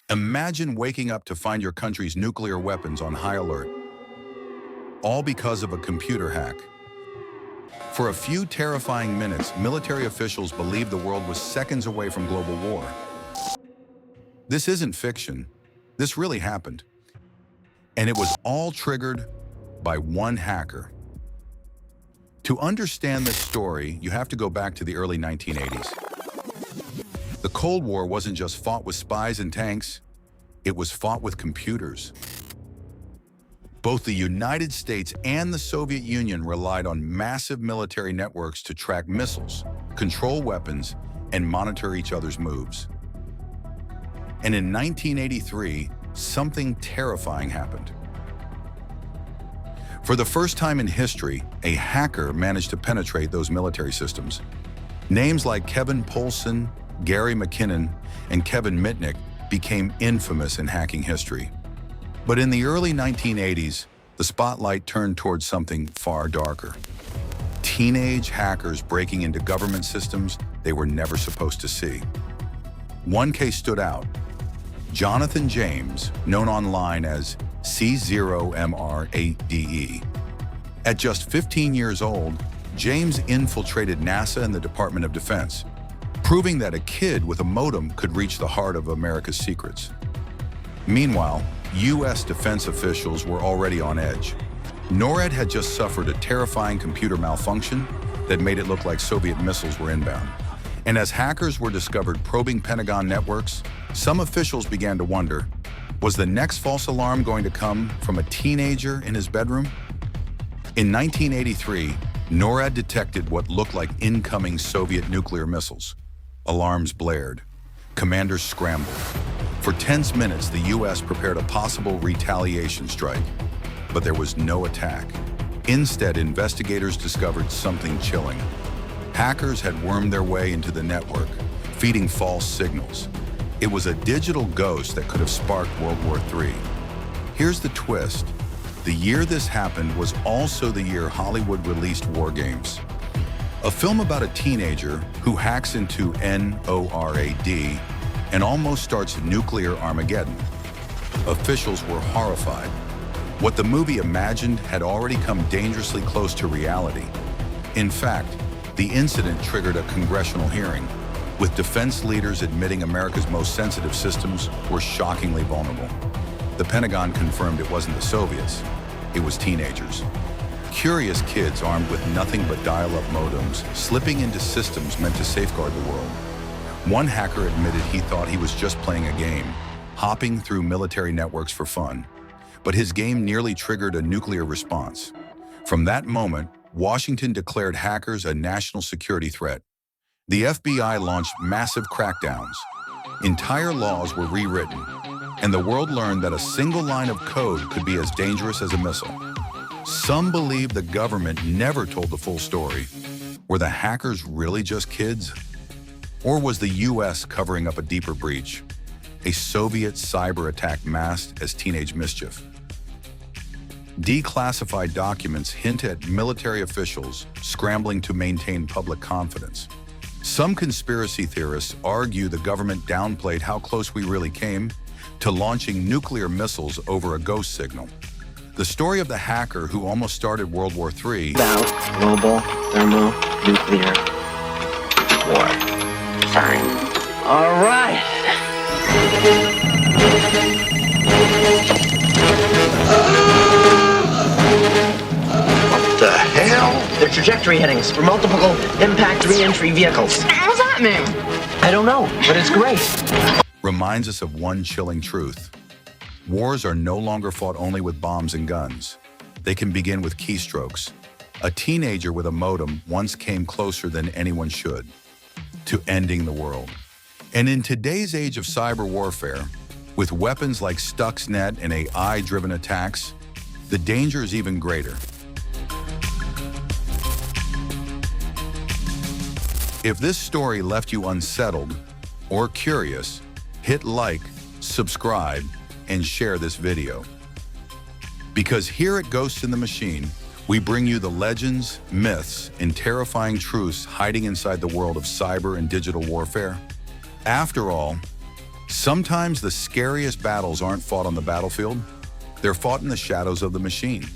Imagine waking up to find your country's nuclear weapons on high alert, all because of a computer hack. For a few terrifying minutes, military officials believed the world was seconds away from global war. This isn't fiction. This really happened. And it was all triggered by one hacker. To understand this story, you have to go back to the early 1980s. The Cold War wasn't just fought with spies and tanks, it was fought with computers. Both the United States and the Soviet Union relied on massive military networks to track missiles, control weapons, and monitor each other's moves. And in 1983, something terrifying happened. For the first time in history, a hacker managed to penetrate those military systems. Names like Kevin Poulsen, Gary McKinnon, and Kevin Mitnick became infamous in hacking history. But in the early 1980s, the spotlight turned towards something far darker. Teenage hackers breaking into government systems they were never supposed to see. One case stood out. Jonathan James, known online as C0MR8DE. At just 15 years old, James infiltrated NASA and the Department of Defense, proving that a kid with a modem could reach the heart of America's secrets. Meanwhile, U.S. defense officials were already on edge. NORAD had just suffered a terrifying computer malfunction that made it look like Soviet missiles were inbound. And as hackers were discovered probing Pentagon networks, some officials began to wonder, was the next false alarm going to come from a teenager in his bedroom? In 1983, NORAD detected what looked like incoming Soviet nuclear missiles. Alarms blared. Commanders scrambled. For tense minutes, the U.S. prepared a possible retaliation strike, but there was no attack. Instead, investigators discovered something chilling. Hackers had wormed their way into the network, feeding false signals. It was a digital ghost that could have sparked World War III. Here's the twist. The year this happened was also the year Hollywood released War Games, a film about a teenager who hacks into NORAD and almost starts nuclear Armageddon. Officials were horrified. What the movie imagined had already come dangerously close to reality. In fact, the incident triggered a congressional hearing, with defense leaders admitting America's most sensitive systems were shockingly vulnerable. The Pentagon confirmed it wasn't the Soviets, it was teenagers. Curious kids armed with nothing but dial-up modems, slipping into systems meant to safeguard the world. One hacker admitted he thought he was just playing a game, hopping through military networks for fun. But his game nearly triggered a nuclear response. From that moment, Washington declared hackers a national security threat. The FBI launched massive crackdowns. Entire laws were rewritten, and the world learned that a single line of code could be as dangerous as a missile. Some believe the government never told the full story. Were the hackers really just kids? Or was the U.S. covering up a deeper breach? A Soviet cyber attack masked as teenage mischief? Declassified documents hint at military officials scrambling to maintain public confidence. Some conspiracy theorists argue the government downplayed how close we really came to launching nuclear missiles over a ghost signal. The story of the hacker who almost started World War III about global thermonuclear war. Signed. All right. What the hell? They're trajectory headings for multiple impact re-entry vehicles. What does that mean? I don't know, but it's great. reminds us of one chilling truth. Wars are no longer fought only with bombs and guns. They can begin with keystrokes. A teenager with a modem once came closer than anyone should to ending the world. And in today's age of cyber warfare, with weapons like Stuxnet and AI-driven attacks, the danger is even greater. If this story left you unsettled or curious, hit like, subscribe, and share this video. Because here at Ghosts in the Machine, we bring you the legends, myths, and terrifying truths hiding inside the world of cyber and digital warfare. After all, Sometimes the scariest battles aren't fought on the battlefield, they're fought in the shadows of the machine.